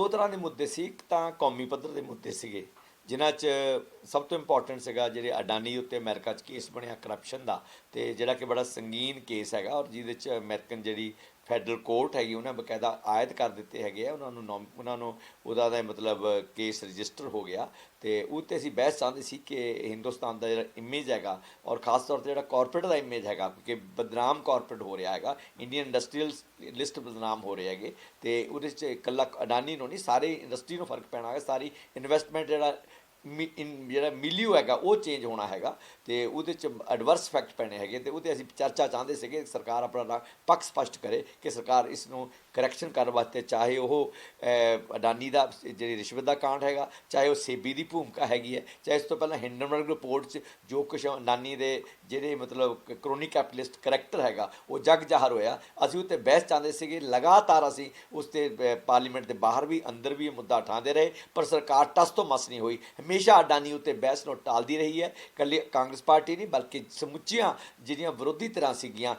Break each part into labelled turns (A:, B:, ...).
A: ਦੋ ਤਰ੍ਹਾਂ ਦੇ ਮੁੱਦੇ ਸੀ। ਇੱਕ ਤਾਂ ਕੌਮੀ ਪੱਧਰ ਦੇ ਮੁੱਦੇ ਸੀਗੇ ਜਿਨ੍ਹਾਂ 'ਚ ਸਭ ਤੋਂ ਇੰਪੋਰਟੈਂਟ ਸੀਗਾ ਜਿਹੜੇ ਅਡਾਨੀ ਉੱਤੇ ਅਮਰੀਕਾ 'ਚ ਕੇਸ ਬਣਿਆ ਕਰਪਸ਼ਨ ਦਾ, ਅਤੇ ਜਿਹੜਾ ਕਿ ਬੜਾ ਸੰਗੀਨ ਕੇਸ ਹੈਗਾ ਔਰ ਜਿਹਦੇ 'ਚ ਅਮਰੀਕਨ ਜਿਹੜੀ ਫੈਡਰਲ ਕੋਰਟ ਹੈਗੀ ਉਹਨੇ ਬਕਾਇਦਾ ਆਇਦ ਕਰ ਦਿੱਤੇ ਹੈਗੇ ਆ ਉਹਨਾਂ ਨੂੰ ਉਹਦਾ ਦਾ ਮਤਲਬ ਕੇਸ ਰਜਿਸਟਰ ਹੋ ਗਿਆ। ਅਤੇ ਉਹ 'ਤੇ ਅਸੀਂ ਬਹਿਸ ਚਾਹੁੰਦੇ ਸੀ ਕਿ ਹਿੰਦੁਸਤਾਨ ਦਾ ਜਿਹੜਾ ਇਮੇਜ ਹੈਗਾ ਔਰ ਖ਼ਾਸ ਤੌਰ 'ਤੇ ਜਿਹੜਾ ਕਾਰਪੋਰੇਟ ਦਾ ਇਮੇਜ ਹੈਗਾ ਕਿ ਬਦਨਾਮ ਕਾਰਪੋਰੇਟ ਹੋ ਰਿਹਾ ਹੈਗਾ, ਇੰਡੀਅਨ ਇੰਡਸਟਰੀਅਲ ਲਿਸਟ ਬਦਨਾਮ ਹੋ ਰਹੇ ਹੈਗੇ, ਅਤੇ ਉਹਦੇ 'ਚ ਇਕੱਲਾ ਅਡਾਨੀ ਨੂੰ ਨਹੀਂ ਸਾਰੀ ਇੰਡਸਟਰੀ ਨੂੰ ਫਰਕ ਪੈਣਾ ਹੈਗਾ, ਸਾਰੀ ਇਨਵੈਸਟਮੈਂਟ ਜਿਹੜਾ ਮਿਲੀਓ ਹੈਗਾ ਉਹ ਚੇਂਜ ਹੋਣਾ ਹੈਗਾ, ਅਤੇ ਉਹਦੇ 'ਚ ਐਡਵਰਸ ਇਫੈਕਟ ਪੈਣੇ ਹੈਗੇ। ਅਤੇ ਉਹਦੇ ਅਸੀਂ ਚਰਚਾ ਚਾਹੁੰਦੇ ਸੀਗੇ ਸਰਕਾਰ ਆਪਣਾ ਪੱਖ ਸਪਸ਼ਟ ਕਰੇ ਕਿ ਸਰਕਾਰ ਇਸ ਨੂੰ ਕਰੈਕਸ਼ਨ ਕਰਨ ਵਾਸਤੇ ਚਾਹੇ ਉਹ ਅਡਾਨੀ ਦਾ ਜਿਹੜੀ ਰਿਸ਼ਵਤ ਦਾ ਕਾਂਡ ਹੈਗਾ, ਚਾਹੇ ਉਹ ਸੇਬੀ ਦੀ ਭੂਮਿਕਾ ਹੈਗੀ ਹੈ, ਚਾਹੇ ਇਸ ਤੋਂ ਪਹਿਲਾਂ ਹਿੰਡਨਬਰਗ ਰਿਪੋਰਟ 'ਚ ਜੋ ਕੁਛ ਅਡਾਨੀ ਦੇ ਜਿਹੜੇ ਮਤਲਬ ਕਰੋਨੀ ਕੈਪੀਟਲਿਸਟ ਕਰੈਕਟਰ ਹੈਗਾ ਉਹ ਜਗ ਜ਼ਾਹਰ ਹੋਇਆ। ਅਸੀਂ ਉੱਤੇ ਬਹਿਸ ਚਾਹੁੰਦੇ ਸੀਗੇ, ਲਗਾਤਾਰ ਅਸੀਂ ਉਸ 'ਤੇ ਪਾਰਲੀਮੈਂਟ ਦੇ ਬਾਹਰ ਵੀ ਅੰਦਰ ਵੀ ਇਹ ਮੁੱਦਾ ਉਠਾਉਂਦੇ ਰਹੇ, ਪਰ ਸਰਕਾਰ ਟਸ ਤੋਂ ਮਸ ਨਹੀਂ ਹੋਈ। ਹਮੇਸ਼ਾ ਅਡਾਨੀ ਉੱਤੇ ਬਹਿਸ ਨੂੰ ਟਾਲਦੀ ਰਹੀ ਹੈ। ਇਕੱਲੀ ਕਾਂਗਰਸ ਪਾਰਟੀ ਨਹੀਂ ਬਲਕਿ ਸਮੁੱਚੀਆਂ ਜਿਹੜੀਆਂ ਵਿਰੋਧੀ ਧਿਰਾਂ ਸੀਗੀਆਂ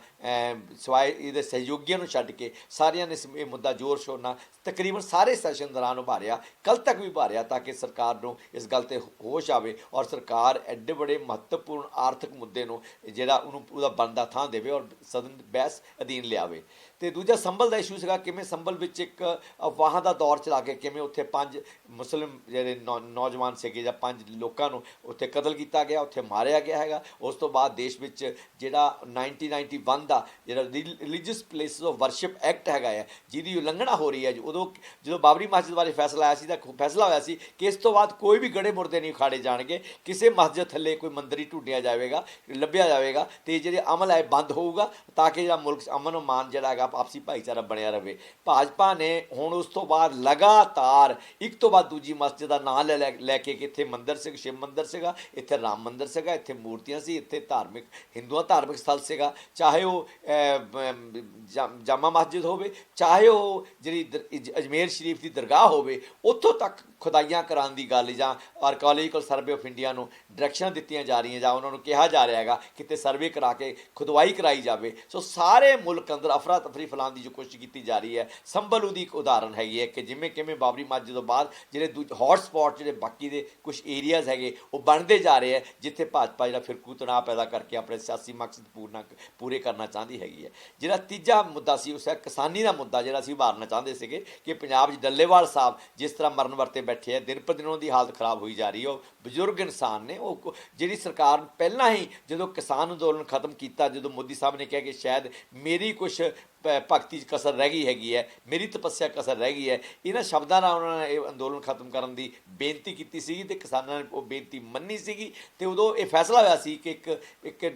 A: ਸਿਵਾਏ ਇਹਦੇ ਸਹਿਯੋਗੀਆਂ ਨੂੰ ਛੱਡ ਕੇ ਸਾਰਿਆਂ ਨੇ ਇਹ ਮੁੱਦਾ ਜ਼ੋਰ ਸ਼ੋਰ ਨਾਲ ਤਕਰੀਬਨ ਸਾਰੇ ਸੈਸ਼ਨ ਦੌਰਾਨ ਉਭਾਰਿਆ, ਕੱਲ੍ਹ ਤੱਕ ਵੀ ਉਭਾਰਿਆ, ਤਾਂ ਕਿ ਸਰਕਾਰ ਨੂੰ ਇਸ ਗੱਲ 'ਤੇ ਹੋਸ਼ ਆਵੇ ਔਰ ਸਰਕਾਰ ਐਡੇ ਬੜੇ ਮਹੱਤਵਪੂਰਨ ਆਰਥਿਕ ਮੁੱਦੇ ਨੂੰ ਜਿਹੜਾ ਉਹਦਾ ਬਣਦਾ ਥਾਂ ਦੇਵੇ ਔਰ ਸਦਨ ਬਹਿਸ ਅਧੀਨ ਲਿਆਵੇ। ਅਤੇ ਦੂਜਾ ਸੰਭਲ ਦਾ ਇਸ਼ੂ ਸੀਗਾ, ਕਿਵੇਂ ਸੰਭਲ ਵਿੱਚ ਇੱਕ ਅਫਵਾਹਾਂ ਦਾ ਦੌਰ ਚਲਾ ਕੇ ਕਿਵੇਂ ਉੱਥੇ 5 ਮੁਸਲਿਮ ਜਿਹੜੇ ਨੌਜਵਾਨ ਸੀਗੇ ਜਾਂ 5 ਲੋਕਾਂ ਨੂੰ ਉੱਥੇ ਕਤਲ ਕੀਤਾ ਗਿਆ, ਉੱਥੇ ਮਾਰਿਆ ਗਿਆ ਹੈਗਾ। ਉਸ ਤੋਂ ਬਾਅਦ ਦੇਸ਼ ਵਿੱਚ ਜਿਹੜਾ 1991 ਦਾ ਜਿਹੜਾ religious places of worship act ਹੈਗਾ ਹੈ ਜਿਹਦੀ ਉਲੰਘਣਾ ਹੋ ਰਹੀ ਹੈ, ਉਦੋਂ ਜਦੋਂ ਬਾਬਰੀ ਮਸਜਿਦ ਬਾਰੇ ਫੈਸਲਾ ਆਇਆ ਸੀ ਤਾਂ ਫੈਸਲਾ ਹੋਇਆ ਸੀ ਕਿ ਇਸ ਤੋਂ ਬਾਅਦ ਕੋਈ ਵੀ ਗੜੇ ਮੁਰਦੇ ਨਹੀਂ ਉਖਾੜੇ ਜਾਣਗੇ, ਕਿਸੇ ਮਸਜਿਦ ਥੱਲੇ ਕੋਈ ਮੰਦਿਰ ਹੀ ਢੂੰਡਿਆ ਜਾਵੇਗਾ, ਲੱਭਿਆ ਜਾਵੇਗਾ, ਅਤੇ ਜਿਹੜੇ ਅਮਲ ਹੈ ਬੰਦ ਹੋਊਗਾ ਤਾਂ ਕਿ ਜਿਹੜਾ ਮੁਲਕ ਅਮਨ ਮਾਨ ਜਿਹੜਾ ਹੈਗਾ ਆਪਸੀ ਭਾਈਚਾਰਾ ਬਣਿਆ ਰਹੇ। ਭਾਜਪਾ ਨੇ ਹੁਣ ਉਸ ਤੋਂ ਬਾਅਦ ਲਗਾਤਾਰ ਇੱਕ ਤੋਂ ਬਾਅਦ ਦੂਜੀ ਮਸਜਿਦ ਦਾ ਨਾਂ ਲੈ ਕੇ ਕਿ ਇੱਥੇ ਮੰਦਿਰ ਸੀ, ਸ਼ਿਵ ਮੰਦਿਰ ਸੀਗਾ, ਇੱਥੇ ਰਾਮ ਮੰਦਿਰ ਸੀਗਾ, ਇੱਥੇ ਮੂਰਤੀਆਂ ਸੀ, ਇੱਥੇ ਧਾਰਮਿਕ ਹਿੰਦੂਆਂ ਧਾਰਮਿਕ ਸਥਲ ਸੀਗਾ, ਚਾਹੇ ਉਹ ਜਾਮਾ ਮਸਜਿਦ ਹੋਵੇ, ਚਾਹੇ ਉਹ ਜਿਹੜੀ ਅਜਮੇਰ ਸ਼ਰੀਫ ਦੀ ਦਰਗਾਹ ਹੋਵੇ, ਉੱਥੋਂ ਤੱਕ ਖੁਦਾਈਆਂ ਕਰਾਉਣ ਦੀ ਗੱਲ ਜਾਂ ਆਰਕੋਲੋਜੀਕਲ ਸਰਵੇ ਆਫ ਇੰਡੀਆ ਨੂੰ ਡਾਇਰੈਕਸ਼ਨਾਂ ਦਿੱਤੀਆਂ ਜਾ ਰਹੀਆਂ ਜਾਂ ਉਹਨਾਂ ਨੂੰ ਕਿਹਾ ਜਾ ਰਿਹਾ ਹੈਗਾ ਕਿਤੇ ਸਰਵੇ ਕਰਾ ਕੇ ਖੁਦਵਾਈ ਕਰਾਈ ਜਾਵੇ। ਸੋ ਸਾਰੇ ਮੁਲਕ ਅੰਦਰ ਅਫਰਾ ਤਫਰੀ ਫੈਲਾਉਣ ਦੀ ਜੋ ਕੋਸ਼ਿਸ਼ ਕੀਤੀ ਜਾ ਰਹੀ ਹੈ, ਸੰਭਲ ਉਹਦੀ ਇੱਕ ਉਦਾਹਰਨ ਹੈਗੀ ਹੈ ਕਿ ਜਿਵੇਂ ਕਿਵੇਂ ਬਾਬਰੀ ਮਸਜਿਦ ਤੋਂ ਬਾਅਦ ਜਿਹੜੇ ਹੌਟ ਸਪੌਟ ਜਿਹੜੇ ਬਾਕੀ ਦੇ ਕੁਛ ਏਰੀਆਜ਼ ਹੈਗੇ ਉਹ ਬਣਦੇ ਜਾ ਰਹੇ ਹੈ ਜਿੱਥੇ ਭਾਜਪਾ ਜਿਹੜਾ ਫਿਰਕੂ ਤਣਾਅ ਪੈਦਾ ਕਰਕੇ ਆਪਣੇ ਸਿਆਸੀ ਮਕਸਦ ਪੂਰੇ ਕਰਨਾ ਚਾਹੁੰਦੀ ਹੈਗੀ ਹੈ। ਜਿਹੜਾ ਤੀਜਾ ਮੁੱਦਾ ਸੀ ਉਸ ਹੈ ਕਿਸਾਨੀ ਦਾ ਮੁੱਦਾ, ਜਿਹੜਾ ਅਸੀਂ ਉਭਾਰਨਾ ਚਾਹੁੰਦੇ ਸੀਗੇ ਕਿ ਪੰਜਾਬ 'ਚ ਡੱਲੇਵਾਲ ਸਾਹਿਬ ਜਿਸ ਤਰ੍ਹਾਂ ਮਰਨ ਵਰਤੇ ਬੈਠੇ ਹੈ, ਦਿਨ ਪਰ ਦਿਨ ਉਹਨਾਂ ਦੀ ਹਾਲਤ ਖਰਾਬ ਹੋਈ ਜਾ ਰਹੀ ਹੈ। ਉਹ ਬਜ਼ੁਰਗ ਇਨਸਾਨ ਨੇ, ਉਹ ਜਿਹੜੀ ਸਰਕਾਰ ਪਹਿਲਾਂ ਹੀ ਜਦੋਂ ਕਿਸਾਨ ਅੰਦੋਲਨ ਖਤਮ ਕੀਤਾ, ਜਦੋਂ ਮੋਦੀ ਸਾਹਿਬ ਨੇ ਕਿਹਾ ਕਿ ਸ਼ਾਇਦ ਮੇਰੀ ਕੁਛ ਭਗਤੀ 'ਚ ਕਸਰ ਰਹਿ ਗਈ ਹੈਗੀ ਹੈ, ਮੇਰੀ ਤਪੱਸਿਆ ਕਸਰ ਰਹਿ ਗਈ ਹੈ, ਇਹਨਾਂ ਸ਼ਬਦਾਂ ਨਾਲ ਉਹਨਾਂ ਨੇ ਇਹ ਅੰਦੋਲਨ ਖਤਮ ਕਰਨ ਦੀ ਬੇਨਤੀ ਕੀਤੀ ਸੀਗੀ ਅਤੇ ਕਿਸਾਨਾਂ ਨੇ ਉਹ ਬੇਨਤੀ ਮੰਨੀ ਸੀਗੀ। ਅਤੇ ਉਦੋਂ ਇਹ ਫੈਸਲਾ ਹੋਇਆ ਸੀ ਕਿ ਇੱਕ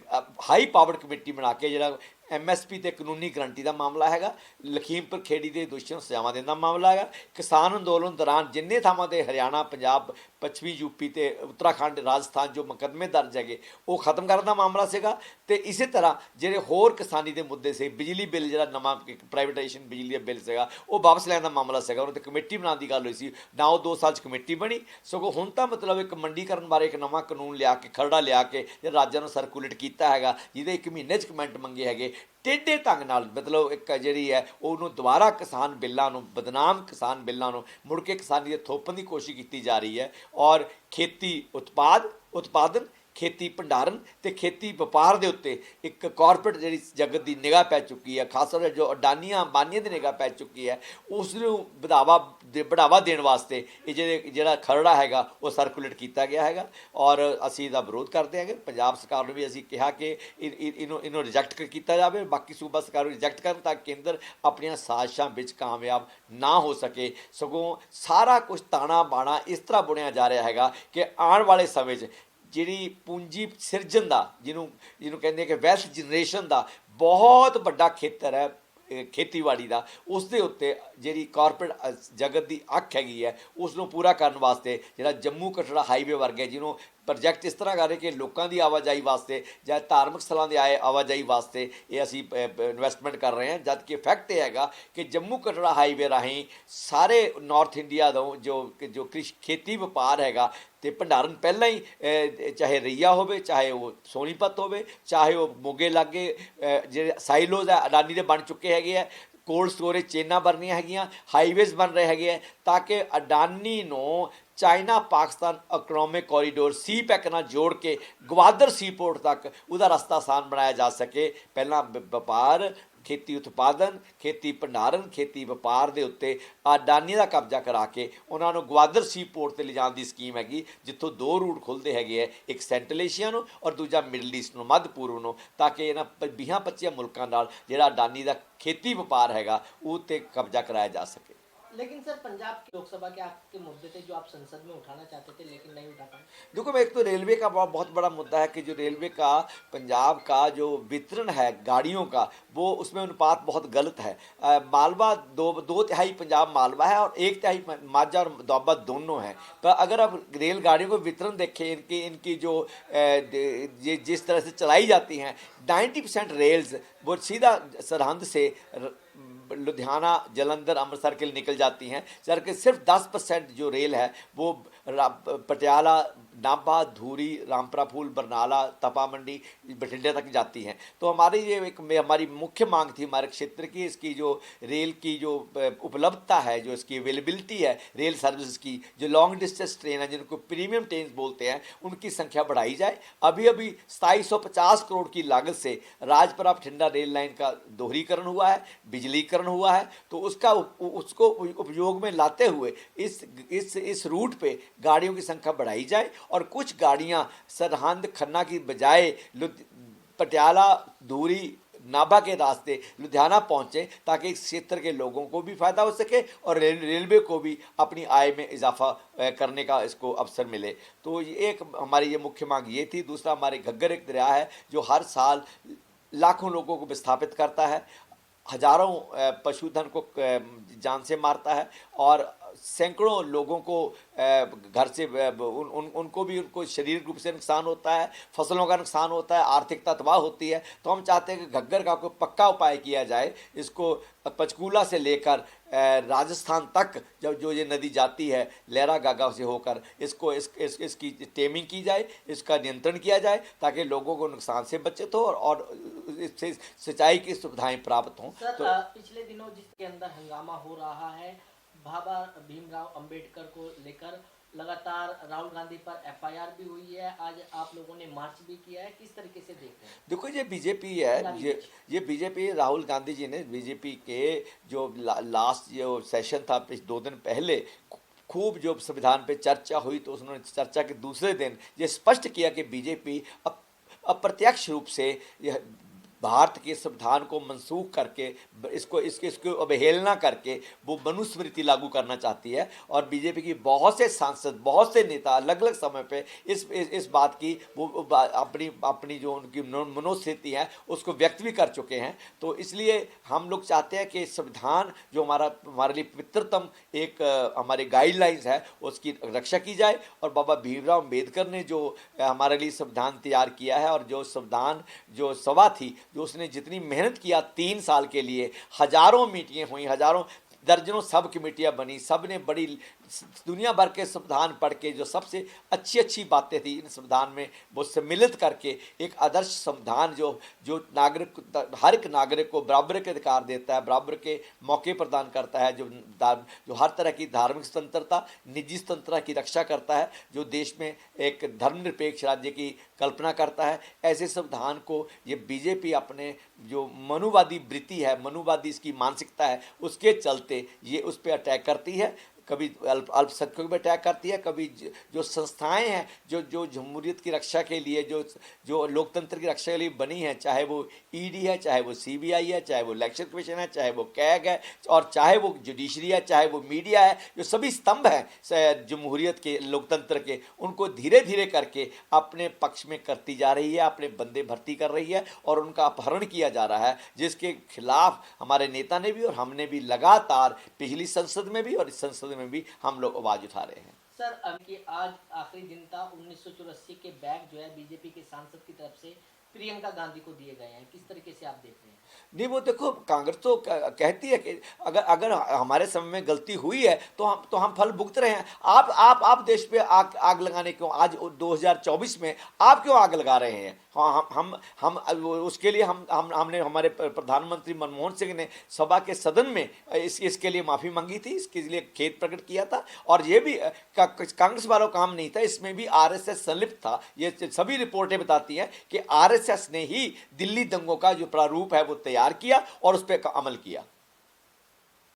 A: ਹਾਈ ਪਾਵਰਡ ਕਮੇਟੀ ਬਣਾ ਕੇ ਜਿਹੜਾ MSP ਅਤੇ ਕਾਨੂੰਨੀ ਗਰੰਟੀ ਦਾ ਮਾਮਲਾ ਹੈਗਾ, ਲਖੀਮਪੁਰ ਖੇੜੀ ਦੇ ਦੋਸ਼ੀਆਂ ਨੂੰ ਸਜ਼ਾਵਾਂ ਦੇਣ ਦਾ ਮਾਮਲਾ ਹੈਗਾ, ਕਿਸਾਨ ਅੰਦੋਲਨ ਦੌਰਾਨ ਜਿੰਨੇ ਥਾਵਾਂ 'ਤੇ ਹਰਿਆਣਾ, ਪੰਜਾਬ, ਪੱਛਮੀ ਯੂਪੀ ਅਤੇ ਉੱਤਰਾਖੰਡ, ਰਾਜਸਥਾਨ ਜੋ ਮੁਕੱਦਮੇ ਦਰਜ ਹੈਗੇ ਉਹ ਖਤਮ ਕਰਨ ਦਾ ਮਾਮਲਾ ਸੀਗਾ। ਅਤੇ ਇਸੇ ਤਰ੍ਹਾਂ ਜਿਹੜੇ ਹੋਰ ਕਿਸਾਨੀ ਦੇ ਮੁੱਦੇ ਸੀ, ਬਿਜਲੀ ਬਿੱਲ ਜਿਹੜਾ ਨਵਾਂ ਪ੍ਰਾਈਵੇਟਾਈਜੇਸ਼ਨ ਬਿਜਲੀ ਦਾ ਬਿੱਲ ਸੀਗਾ ਉਹ ਵਾਪਸ ਲੈਣ ਦਾ ਮਾਮਲਾ ਸੀਗਾ, ਉਹਨਾਂ 'ਤੇ ਕਮੇਟੀ ਬਣਾਉਣ ਦੀ ਗੱਲ ਹੋਈ ਸੀ, ਨਾ ਉਹ 2 ਸਾਲ 'ਚ ਕਮੇਟੀ ਬਣੀ, ਸਗੋਂ ਹੁਣ ਤਾਂ ਮਤਲਬ ਇੱਕ ਮੰਡੀਕਰਨ ਬਾਰੇ ਇੱਕ ਨਵਾਂ ਕਾਨੂੰਨ ਲਿਆ ਕੇ ਖਰੜਾ ਲਿਆ ਕੇ ਰਾਜਾਂ ਨੂੰ ਸਰਕੂਲੇਟ ਕੀਤਾ ਹੈਗਾ, ਜਿਹਦੇ 1 ਮਹੀਨੇ 'ਚ ਕਮੈਂਟ ਮੰਗੇ ਹੈਗੇ। ਟੇਢੇ ਢੰਗ ਨਾਲ ਮਤਲਬ ਇੱਕ ਜਿਹੜੀ ਹੈ ਉਹਨੂੰ ਦੁਬਾਰਾ ਕਿਸਾਨ ਬਿੱਲਾਂ ਨੂੰ, ਬਦਨਾਮ ਕਿਸਾਨ ਬਿੱਲਾਂ ਨੂੰ ਮੁੜ ਕੇ ਕਿਸਾਨੀ ਦੇ ਥੋਪਣ ਦੀ ਕੋਸ਼ਿਸ਼ ਕੀਤੀ ਜਾ ਰਹੀ ਹੈ ਔਰ ਖੇਤੀ ਉਤਪਾਦਨ, ਖੇਤੀ ਭੰਡਾਰਨ ਅਤੇ ਖੇਤੀ ਵਪਾਰ ਦੇ ਉੱਤੇ ਇੱਕ ਕਾਰਪੋਰੇਟ ਜਿਹੜੀ ਜਗਤ ਦੀ ਨਿਗਾਹ ਪੈ ਚੁੱਕੀ ਹੈ, ਖਾਸ ਤੌਰ 'ਤੇ ਜੋ ਅਡਾਨੀਆਂ ਅੰਬਾਨੀਆਂ ਦੀ ਨਿਗਾਹ ਪੈ ਚੁੱਕੀ ਹੈ, ਉਸ ਨੂੰ ਬੜਾਵਾ ਦੇਣ ਵਾਸਤੇ ਇਹ ਜਿਹੜਾ ਖਰੜਾ ਹੈਗਾ ਉਹ ਸਰਕੂਲੇਟ ਕੀਤਾ ਗਿਆ ਹੈਗਾ ਔਰ ਅਸੀਂ ਇਹਦਾ ਵਿਰੋਧ ਕਰਦੇ ਹੈਗੇ। ਪੰਜਾਬ ਸਰਕਾਰ ਨੂੰ ਵੀ ਅਸੀਂ ਕਿਹਾ ਕਿ ਇਹਨੂੰ ਰਿਜੈਕਟ ਕੀਤਾ ਜਾਵੇ, ਬਾਕੀ ਸੂਬਾ ਸਰਕਾਰ ਨੂੰ ਰਿਜੈਕਟ ਕਰਨ ਤਾਂ ਕੇਂਦਰ ਆਪਣੀਆਂ ਸਾਜ਼ਿਸ਼ਾਂ ਵਿੱਚ ਕਾਮਯਾਬ ਨਾ ਹੋ ਸਕੇ। ਸਗੋਂ ਸਾਰਾ ਕੁਛ ਤਾਣਾ ਬਾਣਾ ਇਸ ਤਰ੍ਹਾਂ ਬੁਣਿਆ ਜਾ ਰਿਹਾ ਹੈਗਾ ਕਿ ਆਉਣ ਵਾਲੇ ਸਮੇਂ 'ਚ ਜਿਹੜੀ ਪੂੰਜੀ ਸਿਰਜਣ ਦਾ ਜਿਹਨੂੰ ਕਹਿੰਦੇ ਕਿ ਵੈਲਥ ਜਨਰੇਸ਼ਨ ਦਾ ਬਹੁਤ ਵੱਡਾ ਖੇਤਰ ਹੈ ਖੇਤੀਬਾੜੀ ਦਾ, ਉਸ ਦੇ ਉੱਤੇ ਜਿਹੜੀ ਕਾਰਪੋਰੇਟ ਜਗਤ ਦੀ ਅੱਖ ਹੈਗੀ ਹੈ ਉਸ ਨੂੰ ਪੂਰਾ ਕਰਨ ਵਾਸਤੇ ਜਿਹੜਾ ਜੰਮੂ ਕਟੜਾ ਹਾਈਵੇ ਵਰਗੇ ਜਿਹਨੂੰ ਪ੍ਰੋਜੈਕਟ ਇਸ ਤਰ੍ਹਾਂ ਕਰ ਰਹੇ ਕਿ ਲੋਕਾਂ ਦੀ ਆਵਾਜਾਈ ਵਾਸਤੇ ਜਾਂ ਧਾਰਮਿਕ ਸਥਲਾਂ ਦੀ ਆਵਾਜਾਈ ਵਾਸਤੇ ਇਹ ਅਸੀਂ ਇਨਵੈਸਟਮੈਂਟ ਕਰ ਰਹੇ ਹਾਂ, ਜਦ ਕਿ ਫੈਕਟ ਇਹ ਹੈਗਾ ਕਿ ਜੰਮੂ ਕਟੜਾ ਹਾਈਵੇ ਰਾਹੀਂ ਸਾਰੇ ਨਾਰਥ ਇੰਡੀਆ ਤੋਂ ਜੋ ਖੇਤੀ ਵਪਾਰ ਹੈਗਾ ਅਤੇ ਭੰਡਾਰਨ ਪਹਿਲਾਂ ਹੀ ਚਾਹੇ ਰਈਆ ਹੋਵੇ, ਚਾਹੇ ਉਹ ਸੋਨੀਪਤ ਹੋਵੇ, ਚਾਹੇ ਉਹ ਮੋਗੇ ਲਾਗੇ ਜਿਹੜੇ ਸਾਈਲੋਜ਼ ਹੈ ਅਡਾਨੀ ਦੇ ਬਣ ਚੁੱਕੇ ਹੈਗੇ ਹੈ, ਕੋਲਡ ਸਟੋਰੇਜ ਚੇਨਾਂ ਬਣਨੀਆਂ ਹੈਗੀਆਂ, ਹਾਈਵੇਜ਼ ਬਣ ਰਹੇ ਹੈਗੇ ਹੈ, ਤਾਂ ਕਿ ਅਡਾਨੀ ਨੂੰ ਚਾਈਨਾ ਪਾਕਿਸਤਾਨ ਇਕਨੋਮਿਕ ਕੋਰੀਡੋਰ ਸੀ ਪੈਕ ਨਾਲ ਜੋੜ ਕੇ ਗਵਾਦਰ ਸੀਪੋਰਟ ਤੱਕ ਉਹਦਾ ਰਸਤਾ ਆਸਾਨ ਬਣਾਇਆ ਜਾ ਸਕੇ। ਪਹਿਲਾਂ ਵਪਾਰ, ਖੇਤੀ ਉਤਪਾਦਨ, ਖੇਤੀ ਭੰਡਾਰਨ, ਖੇਤੀ ਵਪਾਰ ਦੇ ਉੱਤੇ ਅਡਾਨੀ ਦਾ ਕਬਜ਼ਾ ਕਰਾ ਕੇ ਉਹਨਾਂ ਨੂੰ ਗਵਾਦਰ ਸੀਪੋਰਟ 'ਤੇ ਲਿਜਾਣ ਦੀ ਸਕੀਮ ਹੈਗੀ, ਜਿੱਥੋਂ ਦੋ ਰੂਟ ਖੁੱਲ੍ਹਦੇ ਹੈਗੇ ਹੈ, ਇੱਕ ਸੈਂਟਰਲ ਏਸ਼ੀਆ ਨੂੰ ਔਰ ਦੂਜਾ ਮਿਡਲ ਈਸਟ ਨੂੰ, ਮੱਧ ਪੂਰਬ ਨੂੰ, ਤਾਂ ਕਿ ਇਹਨਾਂ 20-25 ਮੁਲਕਾਂ ਨਾਲ ਜਿਹੜਾ ਅਡਾਨੀ ਦਾ ਖੇਤੀ ਵਪਾਰ ਹੈਗਾ ਉਹ 'ਤੇ ਕਬਜ਼ਾ ਕਰਾਇਆ ਜਾ ਸਕੇ।
B: लेकिन सर पंजाब की लोकसभा के आपके मुद्दे थे जो आप संसद में उठाना चाहते थे लेकिन नहीं उठा पाए।
A: देखो, एक तो रेलवे का बहुत बड़ा मुद्दा है कि जो रेलवे का पंजाब का जो वितरण है गाड़ियों का, वो उसमें अनुपात बहुत गलत है। मालवा दो तिहाई पंजाब मालवा है और एक तिहाई माझा और दोआबा दोनों हैं। पर अगर आप रेलगाड़ियों को वितरण देखें, इनकी जो जिस तरह से चलाई जाती हैं, 90% रेल्स वो सीधा सरहंद से लुधियाना, जलंधर, अमृतसर के लिए निकल जाती हैं, जबकि सिर्फ 10% जो रेल है वो पटियाला, नाभा, धूरी, रामपुरा फूल, बरनाला, तपा मंडी, बठिंडे तक जाती हैं। तो हमारी ये हमारी मुख्य मांग थी हमारे क्षेत्र की, इसकी जो रेल की जो उपलब्धता है, जो इसकी अवेलेबिलिटी है रेल सर्विस की, जो लॉन्ग डिस्टेंस ट्रेन है जिनको प्रीमियम ट्रेन बोलते हैं, उनकी संख्या बढ़ाई जाए। अभी 2750 करोड़ की लागत से राजपुरा बठिंडा रेल लाइन का दोहरीकरण हुआ है, बिजलीकरण हुआ है, तो उसको उपयोग में लाते हुए इस रूट पे गाड़ियों की संख्या बढ़ाई जाए और कुछ गाड़ियां सरहंद खन्ना की बजाय पटियाला, धूरी, नाभा के रास्ते लुधियाना पहुँचे, ताकि इस क्षेत्र के लोगों को भी फ़ायदा हो सके और रेलवे को भी अपनी आय में इजाफा करने का इसको अवसर मिले। तो एक हमारी ये मुख्य मांग ये थी। दूसरा, हमारे घग्गर एक दरिया है जो हर साल लाखों लोगों को विस्थापित करता है, हजारों पशुधन को जान से मारता है और सैकड़ों लोगों को घर से उनको भी उनको शारीरिक रूप से नुकसान होता है, फसलों का नुकसान होता है, आर्थिकता तबाह होती है। तो हम चाहते हैं कि घग्गर का कोई पक्का उपाय किया जाए, इसको पंचकूला से लेकर राजस्थान तक जब जो ये नदी जाती है लहरा गागा से होकर, इसकी टेमिंग की जाए, इसका नियंत्रण किया जाए, ताकि लोगों को नुकसान से बचत हो और इससे सिंचाई की सुविधाएं प्राप्त हों।
B: तो पिछले दिनों जिसके अंदर हंगामा हो रहा है बाबा भीमराव अंबेडकर को लेकर, लगातार राहुल गांधी पर एफआईआर भी हुई है, आज आप लोगों ने मार्च भी किया है, किस तरीके से देखते हैं?
A: देखो, ये बीजेपी है, ये बीजेपी, राहुल गांधी जी ने बीजेपी के जो लास्ट जो सेशन था 2 दिन पहले खूब जो संविधान पे चर्चा हुई, तो उन्होंने चर्चा के दूसरे दिन ये स्पष्ट किया कि बीजेपी अप्रत्यक्ष रूप से भारत के संविधान को मनसूख करके इसको अवहेलना करके वो मनुस्मृति लागू करना चाहती है। और बीजेपी की बहुत से सांसद, बहुत से नेता अलग अलग समय पे इस बात की वो अपनी जो उनकी मनोस्थिति है उसको व्यक्त भी कर चुके हैं। तो इसलिए हम लोग चाहते हैं कि संविधान जो हमारे लिए पवित्रतम एक हमारे गाइडलाइंस है उसकी रक्षा की जाए। और बाबा भीमराव अम्बेडकर ने जो हमारे लिए संविधान तैयार किया है और जो संविधान जो सभा थी, जो उसने जितनी मेहनत किया 3 साल के लिए, हजारों मीटिंगें हुई, हजारों दर्जनों सब कमेटियाँ बनी, सब ने बड़ी दुनिया भर के संविधान पढ़ के जो सबसे अच्छी बातें थी इन संविधान में वो सम्मिलित करके एक आदर्श संविधान जो नागरिक, हर एक नागरिक को बराबर के अधिकार देता है, बराबर के मौके प्रदान करता है, जो हर तरह की धार्मिक स्वतंत्रता, निजी स्वतंत्रता की रक्षा करता है, जो देश में एक धर्मनिरपेक्ष राज्य की कल्पना करता है। ऐसे संविधान को ये बीजेपी अपने जो मनुवादी वृत्ति है, मनुवादी इसकी मानसिकता है, उसके चलते ये उस पर अटैक करती है। कभी अल्पसंख्यकों पर अटैक करती है, कभी जो संस्थाएं हैं जो जमहूरियत की रक्षा के लिए, जो लोकतंत्र की रक्षा के लिए बनी है, चाहे वो ईडी है, चाहे वो सीबीआई है, चाहे वो इलेक्शन कमीशन है, चाहे वो कैग है, और चाहे वो जुडिशरी है, चाहे वो मीडिया है, जो सभी स्तंभ हैं जमहूरियत के, लोकतंत्र के, उनको धीरे धीरे करके अपने पक्ष में करती जा रही है, अपने बंदे भर्ती कर रही है और उनका अपहरण किया जा रहा है, जिसके खिलाफ हमारे नेता ने भी और हमने भी लगातार पिछली संसद में भी और इस संसद में भी हम लोग आवाज उठा रहे हैं।
B: सर, अभी आज आखिरी दिन था, 1984 के बैग जो है बीजेपी के सांसद की तरफ से प्रियंका गांधी को दिए गए हैं, किस तरीके से आप देख रहे हैं?
A: नहीं, वो देखो, कांग्रेस तो कहती है कि अगर हमारे समय में गलती हुई है तो हम फल भुगत रहे हैं। आप देश पे आग लगाने क्यों, आज 2024 में आप क्यों आग लगा रहे हैं? हाँ, हम उसके लिए हमने हमारे प्रधानमंत्री मनमोहन सिंह ने सभा के सदन में इसके लिए माफ़ी मांगी थी, इसके लिए खेद प्रकट किया था। और ये भी कांग्रेस वालों का काम नहीं था, इसमें भी आरएसएस संलिप्त था। ये सभी रिपोर्टें बताती हैं कि आरएसएस ने ही दिल्ली दंगों का जो प्रारूप है वो तैयार किया और उस पर अमल किया।